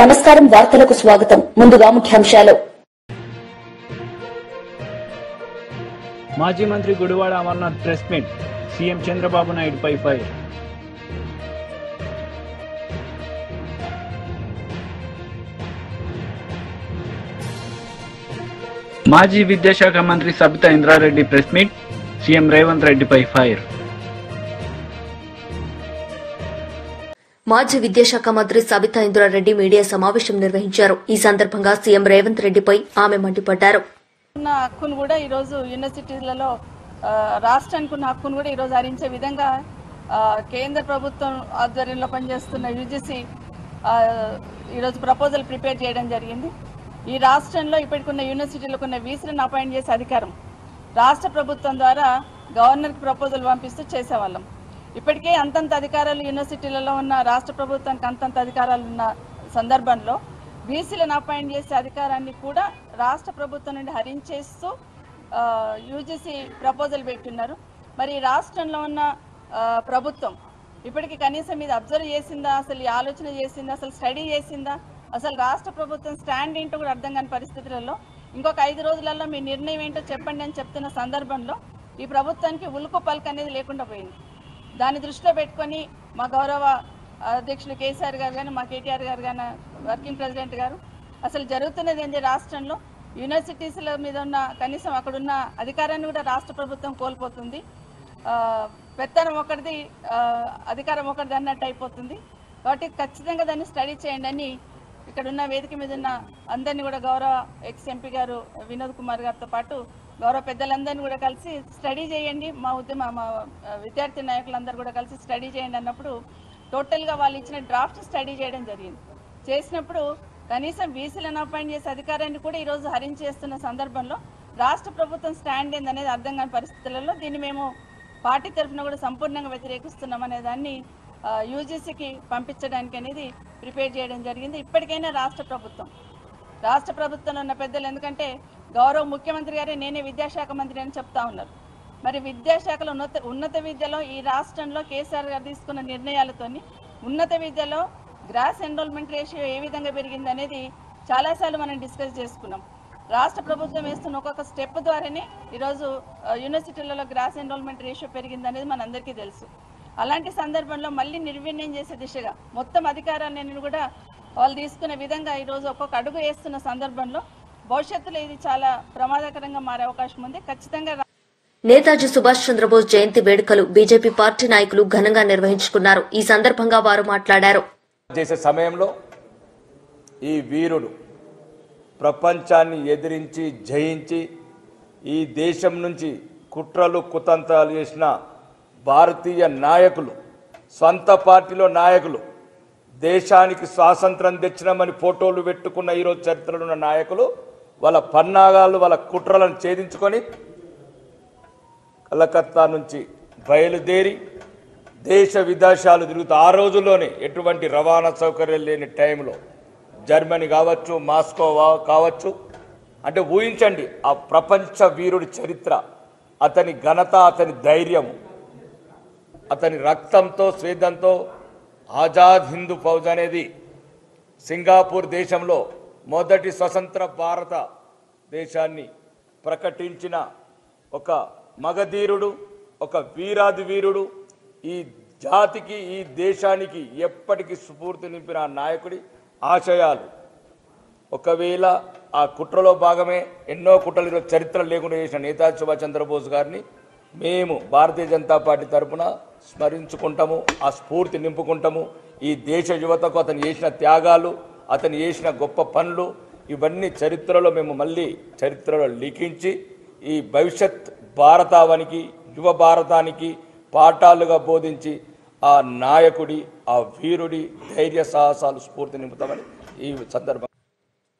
నమస్కారం వార్తలకు స్వాగతం ముందుగా ముఖ్యాంశాలు మాజీ మంత్రి Gudivada Amarnath press meet CM Chandrababu నాయుడుపై ఫైర్ మాజీ విద్యాశాఖ మంత్రి Sabitha Indra Reddy press meet CM Revanth రెడ్డిపై ఫైర్ మాజీ విద్యాశాఖ మంత్రి సబితా ఇంద్రారెడ్డి మీడియా సమావేశం నిర్వహించారు. ఈ సందర్భంగా సీఎం రేవంత్ రెడ్డిపై ఆమె మండిపడ్డారు. హక్కును కూడా ఈరోజు యూనివర్సిటీలలో రాష్ట్రానికి ఉన్న హక్కును కూడా ఈరోజు హరించే విధంగా కేంద్ర ప్రభుత్వం ఆధ్వర్యంలో పనిచేస్తున్న యూజీసీ ఈరోజు ప్రపోజల్ ప్రిపేర్ చేయడం జరిగింది. ఈ రాష్ట్రంలో ఇప్పటికున్న యూనివర్సిటీలకు ఉన్న వీసీలను అపాయింట్ చేసే అధికారం రాష్ట్ర ప్రభుత్వం ద్వారా గవర్నర్కి ప్రపోజల్ పంపిస్తూ చేసేవాళ్ళం. ఇప్పటికే అంతంత అధికారాలు యూనివర్సిటీలలో ఉన్న రాష్ట్ర ప్రభుత్వానికి అంతంత అధికారాలు ఉన్న సందర్భంలో బీసీలను అపాయింట్ చేసే అధికారాన్ని కూడా రాష్ట్ర ప్రభుత్వం నుండి హరించేస్తూ యూజీసీ ప్రపోజల్ పెట్టున్నారు. మరి రాష్ట్రంలో ఉన్న ప్రభుత్వం ఇప్పటికీ కనీసం ఇది అబ్జర్వ్ చేసిందా, అసలు ఈ ఆలోచన చేసిందా, అసలు స్టడీ చేసిందా, అసలు రాష్ట్ర ప్రభుత్వం స్టాండ్ ఏంటో కూడా అర్థం కాని పరిస్థితులలో ఇంకొక 5 రోజులలో మీ నిర్ణయం ఏంటో చెప్పండి అని చెప్తున్న సందర్భంలో ఈ ప్రభుత్వానికి ఉలుకు పలుకు అనేది లేకుండా పోయింది. దాన్ని దృష్టిలో పెట్టుకొని మా గౌరవ అధ్యక్షులు కేసీఆర్ గారు కానీ, మా కేటీఆర్ గారు కానీ, వర్కింగ్ ప్రెసిడెంట్ గారు అసలు జరుగుతున్నది ఏంటి, రాష్ట్రంలో యూనివర్సిటీస్ల మీద ఉన్న కనీసం అక్కడున్న అధికారాన్ని కూడా రాష్ట్ర ప్రభుత్వం కోల్పోతుంది. పెత్తనం ఒకటిది, అధికారం ఒకటిది అన్నట్టు అయిపోతుంది. కాబట్టి ఖచ్చితంగా దాన్ని స్టడీ చేయండి అని ఇక్కడ ఉన్న వేదిక మీద ఉన్న అందరినీ కూడా గౌరవ ఎక్స్ ఎంపీ గారు వినోద్ కుమార్ గారితో పాటు గౌరవ పెద్దలందరినీ కూడా కలిసి స్టడీ చేయండి, మా విద్యార్థి నాయకులందరూ కూడా కలిసి స్టడీ చేయండి అన్నప్పుడు టోటల్గా వాళ్ళు ఇచ్చిన డ్రాఫ్ట్ స్టడీ చేయడం జరిగింది. చేసినప్పుడు కనీసం బీసీలను అపాయింట్ చేసే అధికారాన్ని కూడా ఈరోజు హరించేస్తున్న సందర్భంలో రాష్ట్ర ప్రభుత్వం స్టాండ్ ఏందనేది అర్థం కాని పరిస్థితులలో దీన్ని మేము పార్టీ తరఫున కూడా సంపూర్ణంగా వ్యతిరేకిస్తున్నాం అనే దాన్ని యూజీసీకి పంపించడానికి అనేది ప్రిపేర్ చేయడం జరిగింది. ఇప్పటికైనా రాష్ట్ర ప్రభుత్వంలో ఉన్న పెద్దలు, ఎందుకంటే గౌరవ ముఖ్యమంత్రి గారే నేనే విద్యాశాఖ మంత్రి అని చెప్తా ఉన్నారు. మరి విద్యాశాఖలో ఉన్నత విద్యలో ఈ రాష్ట్రంలో కేసీఆర్ గారు తీసుకున్న నిర్ణయాలతోని ఉన్నత విద్యలో గ్రాస్ ఎన్రోల్మెంట్ రేషియో ఏ విధంగా పెరిగింది అనేది చాలాసార్లు మనం డిస్కస్ చేసుకున్నాం. రాష్ట్ర ప్రభుత్వం వేస్తున్న ఒక్కొక్క స్టెప్ ద్వారానే ఈరోజు యూనివర్సిటీలలో గ్రాస్ ఎన్రోల్మెంట్ రేషియో పెరిగింది అనేది మనందరికీ తెలుసు. అలాంటి సందర్భంలో మళ్ళీ నిర్వీర్యం చేసే దిశగా మొత్తం అధికారాన్ని కూడా వాళ్ళు తీసుకునే విధంగా ఈరోజు ఒక్కొక్క అడుగు వేస్తున్న సందర్భంలో భవిష్యత్తులో ఇది చాలా ప్రమాదకరంగా మారే అవకాశం ఉంది. ఖచ్చితంగా నేతాజీ సుభాష్ చంద్రబోస్ జయంతి వేడుకలు బీజేపీ పార్టీ నాయకులు ఘనంగా నిర్వహించుకున్నారు. ఈ సందర్భంగా వారు మాట్లాడారు. చేసే సమయంలో ఈ వీరుడు ప్రపంచాన్ని ఎదిరించి జయించి ఈ దేశం నుంచి కుట్రలు కుతంత్రాలు చేసిన భారతీయ నాయకులు, సొంత పార్టీలో నాయకులు, దేశానికి స్వాతంత్రం తెచ్చినామని ఫోటోలు పెట్టుకున్న ఈరోజు చరిత్రలో ఉన్న నాయకులు వాళ్ళ పన్నాగాలు, వాళ్ళ కుట్రలను ఛేదించుకొని కలకత్తా నుంచి బయలుదేరి దేశ విదేశాలు తిరుగుతూ ఆ రోజుల్లోనే ఎటువంటి రవాణా సౌకర్యం లేని టైంలో జర్మనీ కావచ్చు, మాస్కో కావచ్చు, అంటే ఊహించండి ఆ ప్రపంచ వీరుడి చరిత్ర, అతని ఘనత, అతని ధైర్యం, అతని రక్తంతో స్వేదంతో ఆజాద్ హిందూ ఫౌజ్ అనేది సింగపూర్ దేశంలో మొదటి స్వతంత్ర భారత దేశాన్ని ప్రకటించిన ఒక మగధీరుడు, ఒక వీరాది వీరుడు, ఈ జాతికి ఈ దేశానికి ఎప్పటికీ స్ఫూర్తి నింపిన నాయకుడి ఆశయాలు ఒకవేళ ఆ కుట్రలో భాగమే ఎన్నో కుట్రలు చరిత్ర లేకుండా చేసిన నేతాజీ సుభాష్ చంద్రబోస్ గారిని మేము భారతీయ జనతా పార్టీ తరఫున స్మరించుకుంటాము, ఆ స్ఫూర్తి నింపుకుంటాము. ఈ దేశ యువతకు అతను చేసిన త్యాగాలు, అతను చేసిన గొప్ప పనులు ఇవన్నీ చరిత్రలో మేము మళ్ళీ చరిత్రలో లిఖించి ఈ భవిష్యత్ భారతావనికి, యువ భారతానికి పాఠాలుగా బోధించి ఆ నాయకుడి, ఆ వీరుడి ధైర్య సాహసాలు స్ఫూర్తి నింపుతామని ఈ సందర్భంగా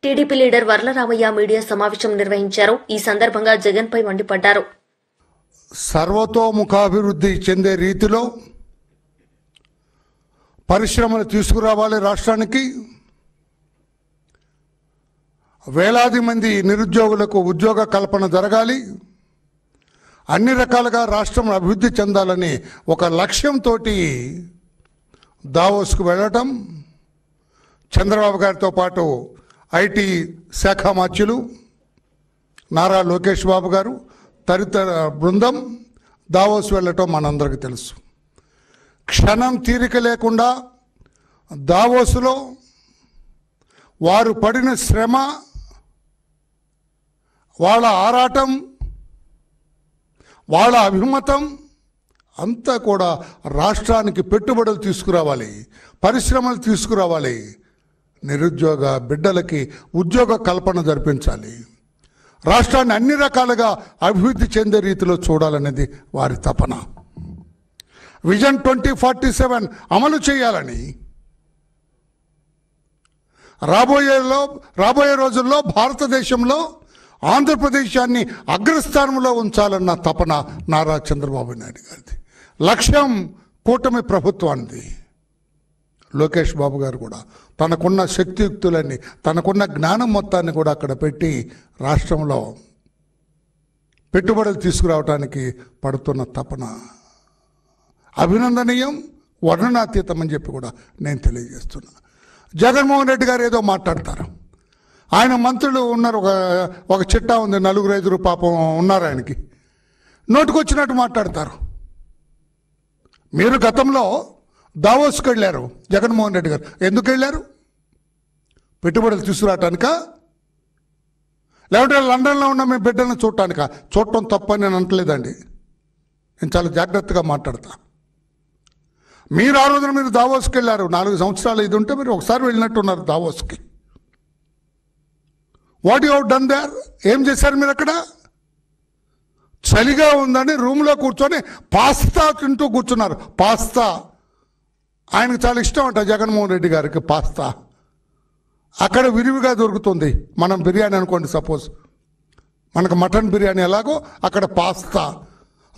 టీడీపీ లీడర్ వర్లరామయ్య మీడియా సమావేశం నిర్వహించారు. ఈ సందర్భంగా జగన్ పై మండిపడ్డారు. సర్వతోముఖాభివృద్ధి చెందే రీతిలో పరిశ్రమలు తీసుకురావాలి. రాష్ట్రానికి వేలాది మంది నిరుద్యోగులకు ఉద్యోగ కల్పన జరగాలి. అన్ని రకాలుగా రాష్ట్రం అభివృద్ధి చెందాలని ఒక లక్ష్యంతో దావోస్కు వెళ్ళటం చంద్రబాబు గారితో పాటు ఐటీ శాఖ మంత్రులు నారా లోకేష్ బాబు గారు తదితర బృందం దావోస్ వెళ్ళటం మనందరికీ తెలుసు. క్షణం తీరిక లేకుండా దావోసులో వారు పడిన శ్రమ, వాళ్ళ ఆరాటం, వాళ్ళ అభిమతం అంతా కూడా రాష్ట్రానికి పెట్టుబడులు తీసుకురావాలి, పరిశ్రమలు తీసుకురావాలి, నిరుద్యోగ బిడ్డలకి ఉద్యోగ కల్పన జరిపించాలి, రాష్ట్రాన్ని అన్ని రకాలుగా అభివృద్ధి చెందే రీతిలో చూడాలనేది వారి తపన. విజన్ 2047 అమలు చేయాలని రాబోయే రోజుల్లో భారతదేశంలో ఆంధ్రప్రదేశాన్ని అగ్రస్థానంలో ఉంచాలన్న తపన నారా చంద్రబాబు నాయుడు గారిది. లక్ష్యం కూటమి ప్రభుత్వానికి. లోకేష్ బాబు గారు కూడా తనకున్న శక్తియుక్తులన్నీ, తనకున్న జ్ఞానం మొత్తాన్ని కూడా అక్కడ పెట్టి రాష్ట్రంలో పెట్టుబడులు తీసుకురావడానికి పడుతున్న తపన అభినందనీయం, వర్ణనాతీతం అని చెప్పి కూడా నేను తెలియజేస్తున్నా. జగన్మోహన్ రెడ్డి గారు ఏదో మాట్లాడతారు. ఆయన మంత్రులు ఉన్నారు, ఒక చిట్టా ఉంది, 4-5 పాపం ఉన్నారు ఆయనకి, నోటుకొచ్చినట్టు మాట్లాడతారు. మీరు గతంలో దావోస్కి వెళ్ళారు, జగన్మోహన్ రెడ్డి గారు ఎందుకు వెళ్ళారు? పెట్టుబడులు తీసుకురావటానికా, లేకపోతే లండన్లో ఉన్న మీ బిడ్డలను చూడటానికా? చూడటం తప్పని నేను అంటలేదండి, నేను చాలా జాగ్రత్తగా మాట్లాడతా. మీరు ఆ రోజున మీరు దావోస్కి వెళ్ళారు, 4 సంవత్సరాలు ఇది ఉంటే మీరు ఒకసారి వెళ్ళినట్టున్నారు దావోస్కి. What you have done there? ఏం చేశారు మీరు అక్కడ? చలిగా ఉందని రూమ్లో కూర్చొని పాస్తా తింటూ కూర్చున్నారు. పాస్తా ఆయనకు చాలా ఇష్టం అంట జగన్మోహన్ రెడ్డి గారికి పాస్తా. అక్కడ విరివిగా దొరుకుతుంది. మనం బిర్యానీ అనుకోండి, సపోజ్ మనకు మటన్ బిర్యానీ ఎలాగో అక్కడ పాస్తా.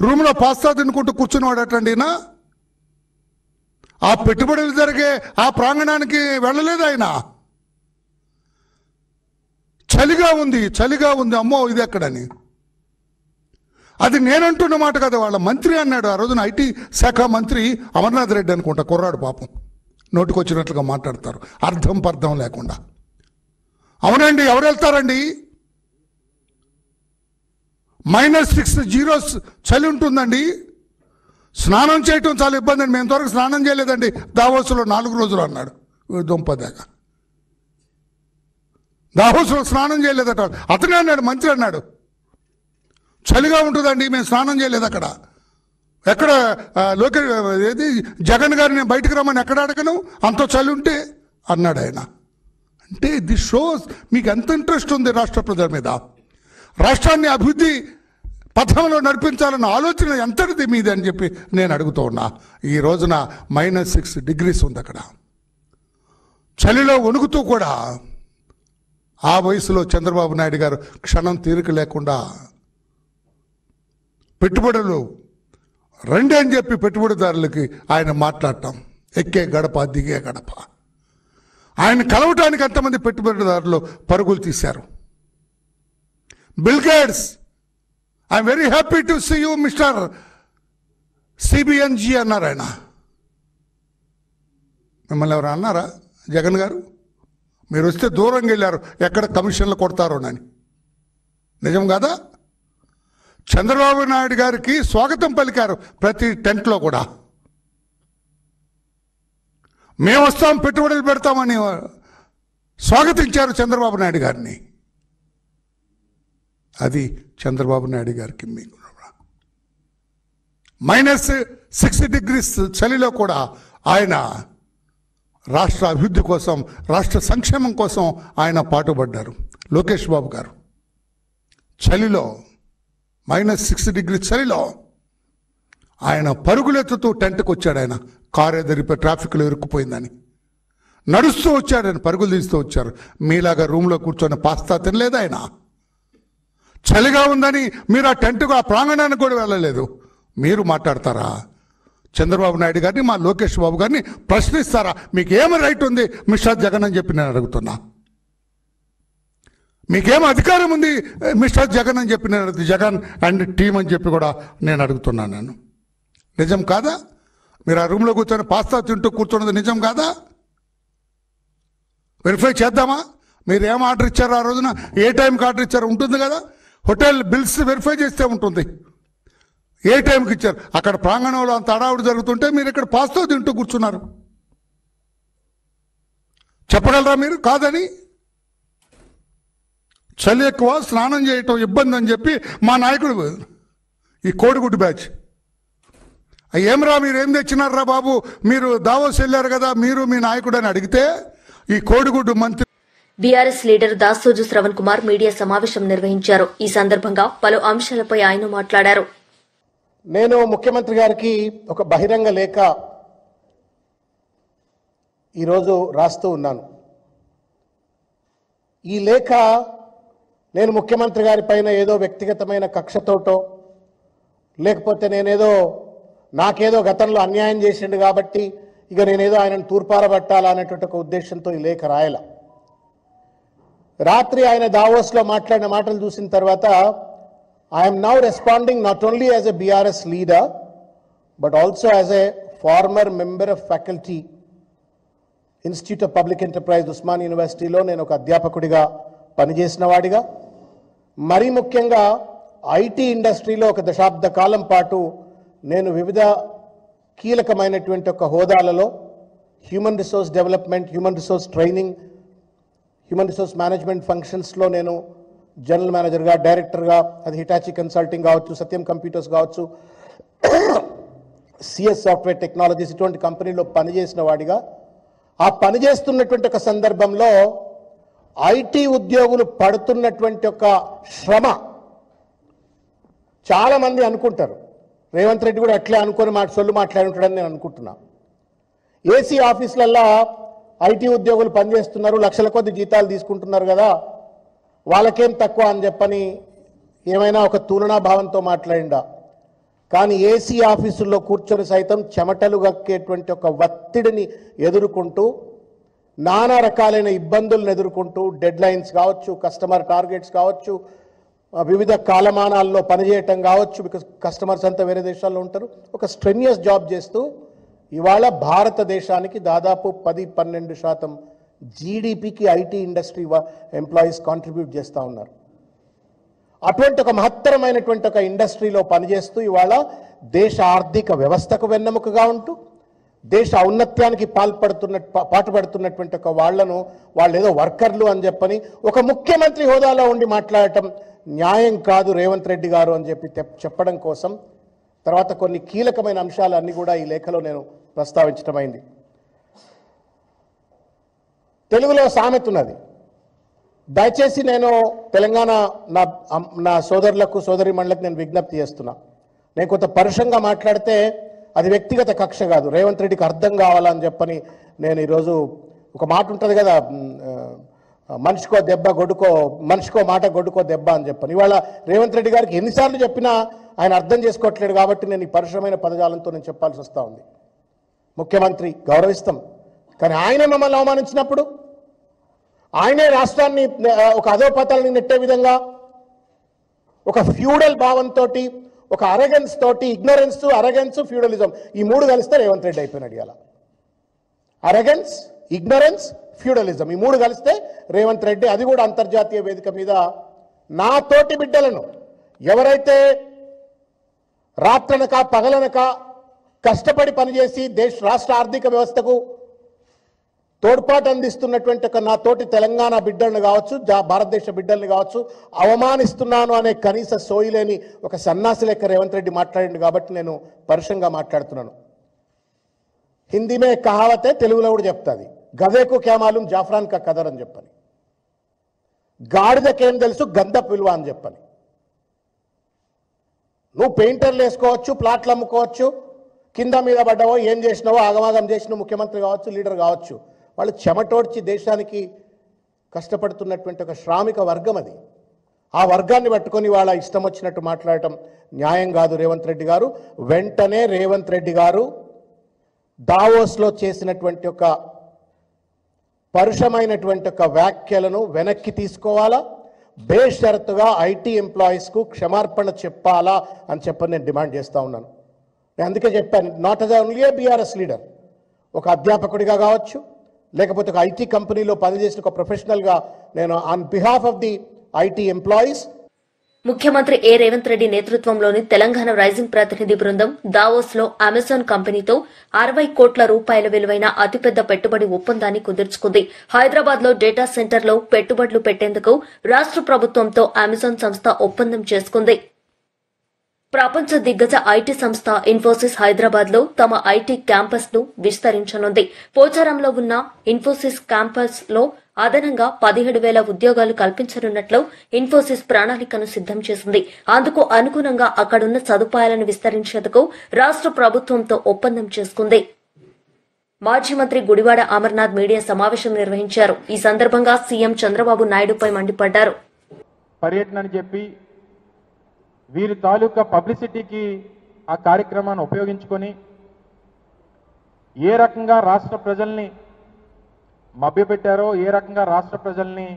రూమ్లో పాస్తా తినుకుంటూ కూర్చున్నవాడటండినా. ఆ పెట్టుబడులు జరిగే ఆ ప్రాంగణానికి వెళ్ళలేదు ఆయన. చలిగా ఉంది, అమ్మో ఇది ఎక్కడని. అది నేనంటున్న మాట కదా, వాళ్ళ మంత్రి అన్నాడు. ఆ రోజున ఐటీ శాఖ మంత్రి అమర్నాథ్ రెడ్డి అనుకుంటా, కుర్రాడు పాపం, నోటుకొచ్చినట్లుగా మాట్లాడతారు అర్థం పర్థం లేకుండా. అవునండి, ఎవరు వెళ్తారండి? -6 చలి ఉంటుందండి. స్నానం చేయటం చాలా ఇబ్బంది అండి. మేము ఇంతవరకు స్నానం చేయలేదండి దావోసులో 4 రోజులు అన్నాడు. దుంపదాకా దావోసులో స్నానం చేయలేదట. అతనే అన్నాడు, మంత్రి అన్నాడు, చలిగా ఉంటుందండి, మేము స్నానం చేయలేదు అక్కడ. ఎక్కడ ఏది జగన్ గారిని బయటకు రమ్మని ఎక్కడ అడగను, అంత చలి ఉంటే అన్నాడు ఆయన. అంటే దిస్ షోస్ మీకు ఎంత ఇంట్రెస్ట్ ఉంది రాష్ట్ర ప్రజల మీద. రాష్ట్రాన్ని అభివృద్ధి పథంలో నడిపించాలన్న ఆలోచన ఎంతటిది మీది అని చెప్పి నేను అడుగుతూ ఉన్నా. ఈ రోజున -6 ఉంది అక్కడ. చలిలో వణుకుతూ కూడా ఆ వయసులో చంద్రబాబు నాయుడు గారు క్షణం తీరిక లేకుండా పెట్టుబడులు రండి అని చెప్పి పెట్టుబడిదారులకి ఆయన మాట్లాడటం, ఎక్కే గడప దిగే గడప. ఆయన కలవటానికి అంతమంది పెట్టుబడిదారులు పరుగులు తీశారు. Bill Gates, I'm very happy to see you mister సిబిఎన్జీ అన్నారు ఆయన. మిమ్మల్ని ఎవరు అన్నారా? జగన్ గారు మీరు వస్తే దూరంగా వెళ్ళారు, ఎక్కడ కమిషన్లు కొడతారోనని. నిజం కాదా? చంద్రబాబు నాయుడు గారికి స్వాగతం పలికారు ప్రతి టెంట్లో కూడా. మేము వస్తాం, పెట్టుబడులు పెడతామని స్వాగతించారు చంద్రబాబు నాయుడు గారిని. అది చంద్రబాబు నాయుడు గారికి మీకు -6 చలిలో కూడా ఆయన రాష్ట్ర అభివృద్ధి కోసం, రాష్ట్ర సంక్షేమం కోసం ఆయన పాటుపడ్డారు. లోకేష్ బాబు గారు చలిలో -6 చలిలో ఆయన పరుగులెత్తుతూ టెంట్కి వచ్చాడు. ఆయన కారు ఎదిరిపోయి ట్రాఫిక్లో ఇరుక్కుపోయిందని నడుస్తూ వచ్చాడు, ఆయన పరుగులు తీస్తూ వచ్చారు. మీలాగా రూమ్లో కూర్చొని పాస్తా తినలేదు ఆయన. చలిగా ఉందని మీరు ఆ టెంట్కు, ఆ ప్రాంగణానికి కూడా వెళ్ళలేదు. మీరు మాట్లాడతారా? చంద్రబాబు నాయుడు గారిని, మా లోకేష్ బాబు గారిని ప్రశ్నిస్తారా? మీకు ఏమి రైట్ ఉంది మిస్టర్ జగన్ అని చెప్పి నేను అడుగుతున్నా. మీకేం అధికారం ఉంది మిస్టర్ జగన్ అని చెప్పి నేను జగన్ అండ్ టీం అని చెప్పి కూడా నేను అడుగుతున్నాను. నేను నిజం కాదా? మీరు ఆ రూమ్లో కూర్చొని పాస్తా తింటూ కూర్చున్నది నిజం కాదా? వెరిఫై చేద్దామా? మీరు ఏం ఆర్డర్ ఇచ్చారో ఆ రోజున, ఏ టైంకి ఆర్డర్ ఇచ్చారో ఉంటుంది కదా. హోటల్ బిల్స్ వెరిఫై చేస్తే ఉంటుంది ఏ టైంకి ఇచ్చారు. అక్కడ ప్రాంగణంలో అంత అడావుడు జరుగుతుంటే మీరు ఇక్కడ పాస్తో తింటూ కూర్చున్నారు. చెప్పగలరా మీరు కాదని? చలి ఎక్కువ, స్నానం చేయటం ఇబ్బంది అని చెప్పి మా నాయకుడు, ఈ కోడిగుడ్డు బ్యాచ్, ఏమరా మీరు ఏం తెచ్చినారా బాబు, మీరు దావోస్ వెళ్ళారు కదా మీరు మీ నాయకుడు అని అడిగితే ఈ కోడిగుడ్డు మంత్రి BRS leader Dasoju Shravan Kumar media సమావేశం నిర్వహించారు. ఈ సందర్భంగా పలు అంశాలపై ఆయన మాట్లాడారు. నేను ముఖ్యమంత్రి గారికి ఒక బహిరంగ లేఖ ఈరోజు రాస్తూ ఉన్నాను. ఈ లేఖ నేను ముఖ్యమంత్రి గారి పైన ఏదో వ్యక్తిగతమైన కక్షతోటో, లేకపోతే నాకేదో గతంలో అన్యాయం చేసిండు కాబట్టి ఇక నేనేదో ఆయనను తూర్పారబట్టాలా అనేటువంటి ఒక ఉద్దేశంతో ఈ లేఖ రాయాల. రాత్రి ఆయన దావోస్లో మాట్లాడిన మాటలు చూసిన తర్వాత I'm now responding not only as a BRS leader but also as a former member of faculty institute of public enterprise Osman యూనివర్సిటీలో నేను ఒక అధ్యాపకుడిగా పనిచేసిన వాడిగా, మరీ ముఖ్యంగా ఐటీ ఇండస్ట్రీలో ఒక దశాబ్ద కాలం పాటు నేను వివిధ కీలకమైనటువంటి ఒక హోదాలలో human resource development, human resource training, human resource management ఫంక్షన్స్లో నేను జనరల్ మేనేజర్గా, డైరెక్టర్గా, అది హిటాచి కన్సల్టింగ్ కావచ్చు, సత్యం కంప్యూటర్స్ కావచ్చు, సిఎస్ సాఫ్ట్వేర్ టెక్నాలజీస్, ఇటువంటి కంపెనీలో పనిచేసిన వాడిగా, ఆ పనిచేస్తున్నటువంటి ఒక సందర్భంలో ఐటీ ఉద్యోగులు పడుతున్నటువంటి ఒక శ్రమ చాలామంది అనుకుంటారు. రేవంత్ రెడ్డి కూడా అట్లే అనుకొని సొల్లు మాట్లాడి ఉంటాడని నేను అనుకుంటున్నా. ఏసీ ఆఫీసులల్లో ఐటీ ఉద్యోగులు పనిచేస్తున్నారు, లక్షల కొద్ది జీతాలు తీసుకుంటున్నారు కదా, వాళ్ళకేం తక్కువ అని చెప్పని ఏమైనా ఒక తులనా భావంతో మాట్లాడిండా. కానీ ఏసీ ఆఫీసుల్లో కూర్చొని సైతం చెమటలు గక్కేటువంటి ఒక ఒత్తిడిని ఎదుర్కొంటూ, నానా రకాలైన ఇబ్బందులను ఎదుర్కొంటూ, డెడ్ లైన్స్ కావచ్చు, కస్టమర్ టార్గెట్స్ కావచ్చు, వివిధ కాలమానాల్లో పనిచేయటం కావచ్చు, బికాస్ కస్టమర్స్ అంతా వేరే దేశాల్లో ఉంటారు, ఒక స్ట్రెన్యూస్ జాబ్ చేస్తూ ఇవాళ భారతదేశానికి దాదాపు 10-12% జీడిపికి ఐటీ ఇండస్ట్రీ ఎంప్లాయీస్ కాంట్రిబ్యూట్ చేస్తూ ఉన్నారు. అటువంటి ఒక మహత్తరమైనటువంటి ఒక ఇండస్ట్రీలో పనిచేస్తూ ఇవాళ దేశ ఆర్థిక వ్యవస్థకు వెన్నెముకగా ఉంటూ దేశ ఔన్నత్యానికి పాటుపడుతున్నటువంటి ఒక వాళ్ళు ఏదో వర్కర్లు అని చెప్పని ఒక ముఖ్యమంత్రి హోదాలో ఉండి మాట్లాడటం న్యాయం కాదు రేవంత్ రెడ్డి గారు అని చెప్పడం కోసం తర్వాత కొన్ని కీలకమైన అంశాలన్నీ కూడా ఈ లేఖలో నేను ప్రస్తావించడమైంది. తెలుగులో సామెత ఉన్నది, దయచేసి నేను తెలంగాణ నా సోదరులకు సోదరీమణులకు నేను విజ్ఞప్తి చేస్తున్నా. నేను కొంత పరుషంగా మాట్లాడితే అది వ్యక్తిగత కక్ష కాదు, రేవంత్ రెడ్డికి అర్థం కావాలని చెప్పని నేను ఈరోజు ఒక మాట ఉంటుంది కదా, మనిషికో దెబ్బ గొడ్డుకో, మనిషికో మాట గొడ్డుకో దెబ్బ అని చెప్పని. ఇవాళ రేవంత్ రెడ్డి గారికి ఎన్నిసార్లు చెప్పినా ఆయన అర్థం చేసుకోవట్లేడు కాబట్టి నేను ఈ పరుషమైన పదజాలంతో నేను చెప్పాల్సి వస్తూ ఉంది. ముఖ్యమంత్రి గౌరవిస్తాం, కానీ ఆయనే మమ్మల్ని అవమానించినప్పుడు, ఆయనే రాష్ట్రాన్ని ఒక అధోపతాలని నెట్టే విధంగా ఒక ఫ్యూడల్ భావంతో, ఒక అరగెన్స్ తోటి, అరగెన్స్ ఫ్యూడలిజం ఈ మూడు కలిస్తే రేవంత్ రెడ్డి అయిపోయినాడు. ఇవాళ అరగెన్స్, ఇగ్నరెన్స్, ఫ్యూడలిజం ఈ మూడు కలిస్తే రేవంత్ రెడ్డి, అది కూడా అంతర్జాతీయ వేదిక మీద నా తోటి బిడ్డలను ఎవరైతే రాత్రనక పగలనక కష్టపడి పనిచేసి రాష్ట్ర ఆర్థిక వ్యవస్థకు తోడ్పాటు అందిస్తున్నటువంటి ఒక నా తోటి తెలంగాణ బిడ్డలను కావచ్చు, భారతదేశ బిడ్డల్ని కావచ్చు అవమానిస్తున్నాను అనే కనీస సోయిలేని ఒక సన్నాసి లెక్క రేవంత్ రెడ్డి మాట్లాడిండు కాబట్టి నేను పరుషంగా మాట్లాడుతున్నాను. హిందీమే కహావతే, తెలుగులో కూడా చెప్తాది, గదేకు క్యా మాలూమ్ జాఫ్రాన్ కా కదర్ అని చెప్పని, గాడిదకేం తెలుసు గంధపు విలువ అని చెప్పని. నువ్వు పెయింటర్లు వేసుకోవచ్చు, ప్లాట్లు అమ్ముకోవచ్చు, కింద మీద పడ్డావో ఏం చేసినావో ఆగమాగం చేసినావు, ముఖ్యమంత్రి కావచ్చు, లీడర్ కావచ్చు, వాళ్ళు చెమటోడ్చి దేశానికి కష్టపడుతున్నటువంటి ఒక శ్రామిక వర్గం అది. ఆ వర్గాన్ని పట్టుకొని వాళ్ళ ఇష్టం వచ్చినట్టు మాట్లాడటం న్యాయం కాదు రేవంత్ రెడ్డి గారు. వెంటనే రేవంత్ రెడ్డి గారు దావోస్లో చేసినటువంటి ఒక పరుషమైనటువంటి ఒక వ్యాఖ్యలను వెనక్కి తీసుకోవాలా, బేషరతుగా ఐటీ ఎంప్లాయీస్కు క్షమార్పణ చెప్పాలా అని చెప్పని నేను డిమాండ్ చేస్తూ ఉన్నాను. నేను అందుకే చెప్పాను, not as only A BRS leader, ఒక అధ్యాపకుడిగా కావచ్చు, లేకపోతే ఒక ఐటీ కంపెనీలో పనిచేసిన ఒక ప్రొఫెషనల్గా నేను on behalf of the IT employees ముఖ్యమంత్రి ఏ రేవంత్ రెడ్డి నేతృత్వంలోని తెలంగాణ రైజింగ్ ప్రతినిధి బృందం దావోస్ లో అమెజాన్ కంపెనీతో 60 కోట్ల రూపాయల విలువైన అతిపెద్ద పెట్టుబడి ఒప్పందాన్ని కుదుర్చుకుంది. హైదరాబాద్ లో డేటా సెంటర్లో పెట్టుబడులు పెట్టేందుకు రాష్ట్ర ప్రభుత్వంతో అమెజాన్ సంస్థ ఒప్పందం చేసుకుంది. ప్రపంచ దిగ్గజ ఐటీ సంస్థ ఇన్ఫోసిస్ హైదరాబాద్ లో తమ ఐటీ క్యాంపస్ ను విస్తరించనుంది. పోచారంలో ఉన్న ఇన్ఫోసిస్ క్యాంపస్ లో అదనంగా 17,000 ఉద్యోగాలు కల్పించనున్నట్లు ఇన్ఫోసిస్ ప్రణాళికను సిద్దం చేసింది. అందుకు అనుగుణంగా అక్కడున్న సదుపాయాలను విస్తరించేందుకు రాష్ట్ర ప్రభుత్వంతో ఒప్పందం చేసుకుంది. మాజీ మంత్రి గుడివాడ అమర్నాథ్ మీడియా సమావేశం నిర్వహించారు. ఈ సందర్భంగా సీఎం చంద్రబాబు నాయుడుపై మండిపడ్డారు. పర్యటనని చెప్పి వీరి తాలూకా పబ్లిసిటీకి ఆ కార్యక్రమాన్ని ఉపయోగించుకొని ఏ రకంగా రాష్ట్ర ప్రజల్ని మభ్యపెట్టారో, ఏ రకంగా రాష్ట్ర ప్రజల్ని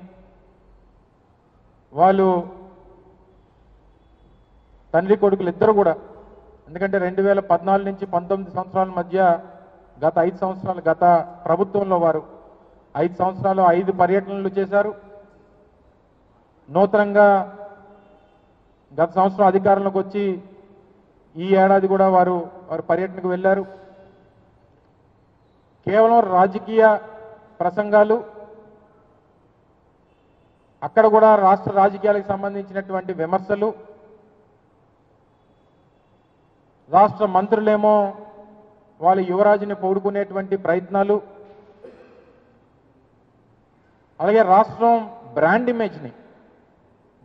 వాళ్ళు తండ్రి కొడుకులు ఇద్దరు కూడా, ఎందుకంటే 2014 నుంచి 19 సంవత్సరాల మధ్య గత 5 సంవత్సరాలు గత ప్రభుత్వంలో వారు 5 సంవత్సరాలు 5 పర్యటనలు చేశారు. నూతనంగా గత సంవత్సరం అధికారంలోకి వచ్చి ఈ ఏడాది కూడా వారు పర్యటనకు వెళ్ళారు. కేవలం రాజకీయ ప్రసంగాలు, అక్కడ కూడా రాష్ట్ర రాజకీయాలకు సంబంధించినటువంటి విమర్శలు, రాష్ట్ర మంత్రులేమో వాళ్ళ యువరాజుని పొగుడుకునేటువంటి ప్రయత్నాలు, అలాగే రాష్ట్రం బ్రాండ్ ఇమేజ్ని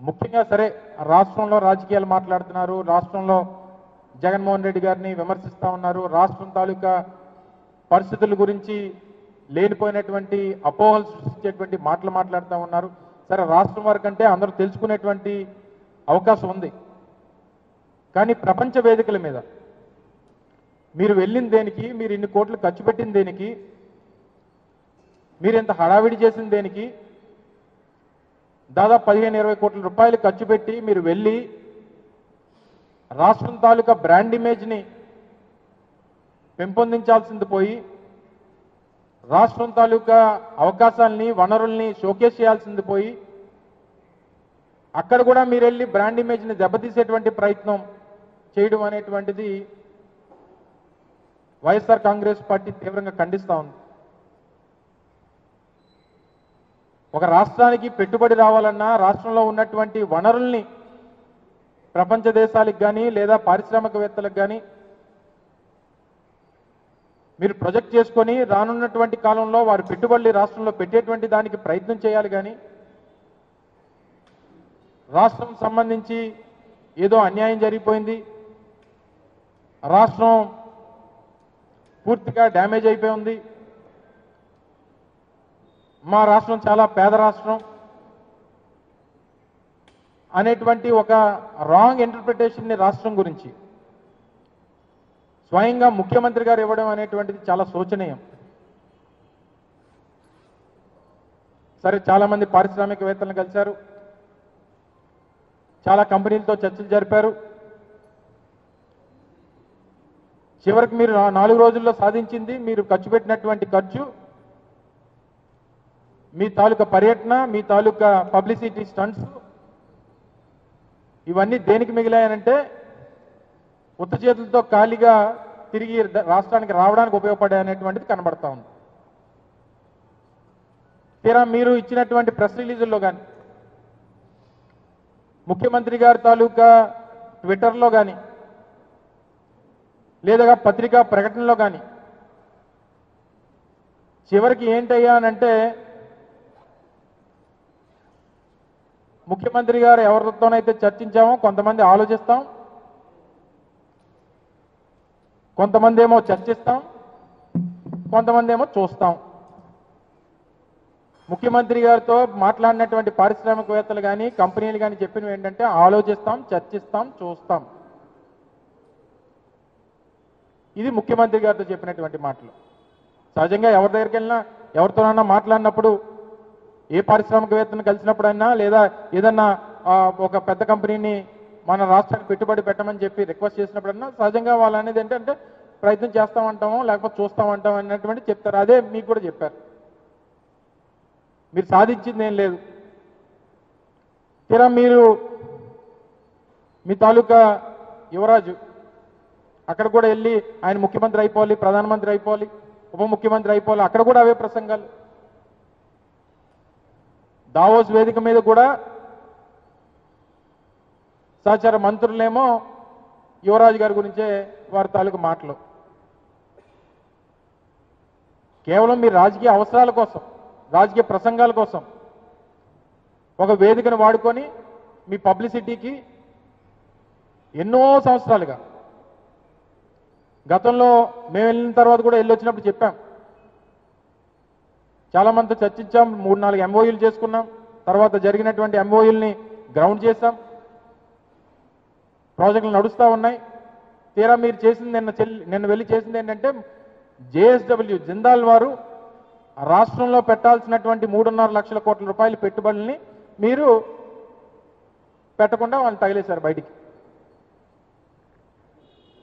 ముఖ్యంగా సరే రాష్ట్రంలో రాజకీయాలు మాట్లాడుతున్నారు, రాష్ట్రంలో జగన్మోహన్ రెడ్డి గారిని విమర్శిస్తూ ఉన్నారు, రాష్ట్రం తాలూకా పరిస్థితుల గురించి లేనిపోయినటువంటి అపోహలు సృష్టించేటువంటి మాటలు మాట్లాడుతూ ఉన్నారు. సరే, రాష్ట్రం వరకంటే అందరూ తెలుసుకునేటువంటి అవకాశం ఉంది. కానీ ప్రపంచ వేదికల మీద మీరు వెళ్ళిన దేనికి, మీరు ఇన్ని కోట్లు ఖర్చు పెట్టిన దేనికి, మీరు ఇంత హడావిడి చేసిన దేనికి, దాదాపు 15-20 కోట్ల రూపాయలు ఖర్చు పెట్టి మీరు వెళ్ళి రాష్ట్రం తాలూకా బ్రాండ్ ఇమేజ్ని పెంపొందించాల్సింది పోయి రాష్ట్రం తాలూకా అవకాశాలని, వనరుల్ని షోకేస్ చేయాల్సింది పోయి అక్కడ కూడా మీరు వెళ్ళి బ్రాండ్ ఇమేజ్ని దెబ్బతీసేటువంటి ప్రయత్నం చేయడం అనేటువంటిది వైఎస్ఆర్ కాంగ్రెస్ పార్టీ తీవ్రంగా ఖండిస్తూ ఉంది. ఒక రాష్ట్రానికి పెట్టుబడి రావాలన్నా రాష్ట్రంలో ఉన్నటువంటి వనరుల్ని ప్రపంచ దేశాలకు కానీ లేదా పారిశ్రామికవేత్తలకు కానీ మీరు ప్రొజెక్ట్ చేసుకొని రానున్నటువంటి కాలంలో వారి పెట్టుబడులు రాష్ట్రంలో పెట్టేటువంటి దానికి ప్రయత్నం చేయాలి. కానీ రాష్ట్రం సంబంధించి ఏదో అన్యాయం జరిగిపోయింది, రాష్ట్రం పూర్తిగా డ్యామేజ్ అయిపోయి ఉంది, మా రాష్ట్రం చాలా పేద రాష్ట్రం అనేటువంటి ఒక రాంగ్ ఇంటర్ప్రిటేషన్ని రాష్ట్రం గురించి స్వయంగా ముఖ్యమంత్రి గారు ఇవ్వడం అనేటువంటిది చాలా శోచనీయం. సరే, చాలామంది పారిశ్రామికవేత్తలను కలిశారు, చాలా కంపెనీలతో చర్చలు జరిపారు. చివరికి మీరు 4 రోజుల్లో సాధించింది, మీరు ఖర్చు పెట్టినటువంటి ఖర్చు, మీ తాలూకా పర్యటన, మీ తాలూకా పబ్లిసిటీ స్టంట్స్, ఇవన్నీ దేనికి మిగిలాయనంటే ఉత్త చేతులతో ఖాళీగా తిరిగి రాష్ట్రానికి రావడానికి ఉపయోగపడాయనేటువంటిది కనబడతా ఉంది. తీరా మీరు ఇచ్చినటువంటి ప్రెస్ రిలీజుల్లో కానీ, ముఖ్యమంత్రి గారి తాలూకా ట్విట్టర్లో కానీ, లేదా పత్రికా ప్రకటనలో కానీ చివరికి ఏంటయ్యా అనంటే ముఖ్యమంత్రి గారు ఎవరితోనైతే చర్చించామో కొంతమంది ఆలోచిస్తాం, కొంతమంది ఏమో చర్చిస్తాం, కొంతమంది ఏమో చూస్తాం. ముఖ్యమంత్రి గారితో మాట్లాడినటువంటి పారిశ్రామికవేత్తలు కానీ కంపెనీలు కానీ చెప్పినవి ఏంటంటే ఆలోచిస్తాం, చర్చిస్తాం, చూస్తాం. ఇది ముఖ్యమంత్రి గారితో చెప్పినటువంటి మాటలు. సహజంగా ఎవరి దగ్గరికి వెళ్ళినా ఎవరితోనన్నా మాట్లాడినప్పుడు, ఏ పారిశ్రామికవేత్తను కలిసినప్పుడైనా లేదా ఏదన్నా ఒక పెద్ద కంపెనీని మన రాష్ట్రానికి పెట్టుబడి పెట్టమని చెప్పి రిక్వెస్ట్ చేసినప్పుడన్నా సహజంగా వాళ్ళు అనేది ఏంటంటే ప్రయత్నం చేస్తామంటామో లేకపోతే చూస్తామంటాం అన్నటువంటి చెప్తారు. అదే మీకు కూడా చెప్పారు. మీరు సాధించింది ఏం లేదు. తీరా మీరు మీ తాలూకా యువరాజు అక్కడ కూడా వెళ్ళి ఆయన ముఖ్యమంత్రి అయిపోవాలి, ప్రధానమంత్రి అయిపోవాలి, ఉప ముఖ్యమంత్రి అయిపోవాలి, అక్కడ కూడా అవే ప్రసంగాలు. దావోస్ వేదిక మీద కూడా సహచార మంత్రులేమో యువరాజు గారి గురించే వారి తాలూకు మాటలు. కేవలం మీ రాజకీయ అవసరాల కోసం, రాజకీయ ప్రసంగాల కోసం ఒక వేదికను వాడుకొని మీ పబ్లిసిటీకి ఎన్నో సంవత్సరాలుగా, గతంలో మేము వెళ్ళిన తర్వాత కూడా వెళ్ళొచ్చినప్పుడు చెప్పాం, చాలామందితో చర్చించాం, 3-4 ఎంఓయూలు చేసుకున్నాం, తర్వాత జరిగినటువంటి ఎంఓయూల్ని గ్రౌండ్ చేశాం, ప్రాజెక్టులు నడుస్తూ ఉన్నాయి. తీరా మీరు చేసింది నిన్న వెళ్ళి చేసింది ఏంటంటే జేఎస్డబ్ల్యూ జిందాల్ వారు రాష్ట్రంలో పెట్టాల్సినటువంటి 3.5 లక్షల కోట్ల రూపాయల పెట్టుబడుల్ని మీరు పెట్టకుండా వాళ్ళు తగిలేశారు బయటికి.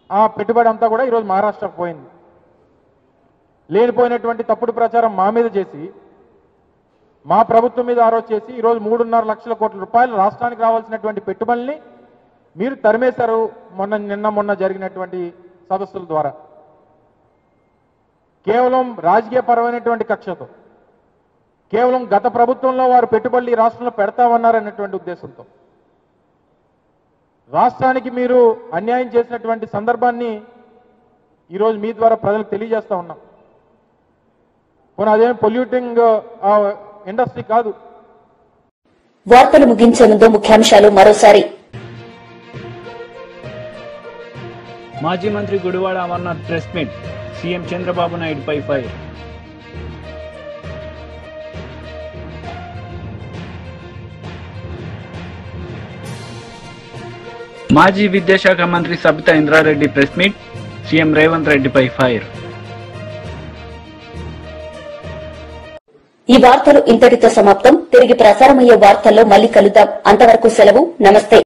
ఆ పెట్టుబడి అంతా కూడా ఈరోజు మహారాష్ట్రకు పోయింది. లేనిపోయినటువంటి తప్పుడు ప్రచారం మా మీద చేసి, మా ప్రభుత్వం మీద ఆరోపణ చేసి ఈరోజు 3.5 లక్షల కోట్ల రూపాయలు రాష్ట్రానికి రావాల్సినటువంటి పెట్టుబడుల్ని మీరు తరిమేశారు మొన్న జరిగినటువంటి సదస్సుల ద్వారా. కేవలం రాజకీయపరమైనటువంటి కక్షతో, కేవలం గత ప్రభుత్వంలో వారు పెట్టుబడులు ఈ రాష్ట్రంలో పెడతామన్నారనేటువంటి ఉద్దేశంతో రాష్ట్రానికి మీరు అన్యాయం చేసినటువంటి సందర్భాన్ని ఈరోజు మీ ద్వారా ప్రజలకు తెలియజేస్తా ఉన్నాం. పోనీ అదేం పొల్యూటింగ్ ఇండస్ట్రీ కాదు. వార్తలు ముగించే ముందు ముఖ్యాంశాలు మరోసారి. మాజీ మంత్రి Gudivada Amarnath press meet, CM Chandrababu నాయుడుపై ఫైర్. మాజీ విద్యాశాఖ మంత్రి Sabitha Indra Reddy press meet, CM Revanth రెడ్డిపై ఫైర్. ఈ వార్తలు ఇంతటితో సమాప్తం. తిరిగి ప్రసారమయ్యే వార్తల్లో మళ్లీ కలుద్దాం. అంతవరకు సెలవు. నమస్తే.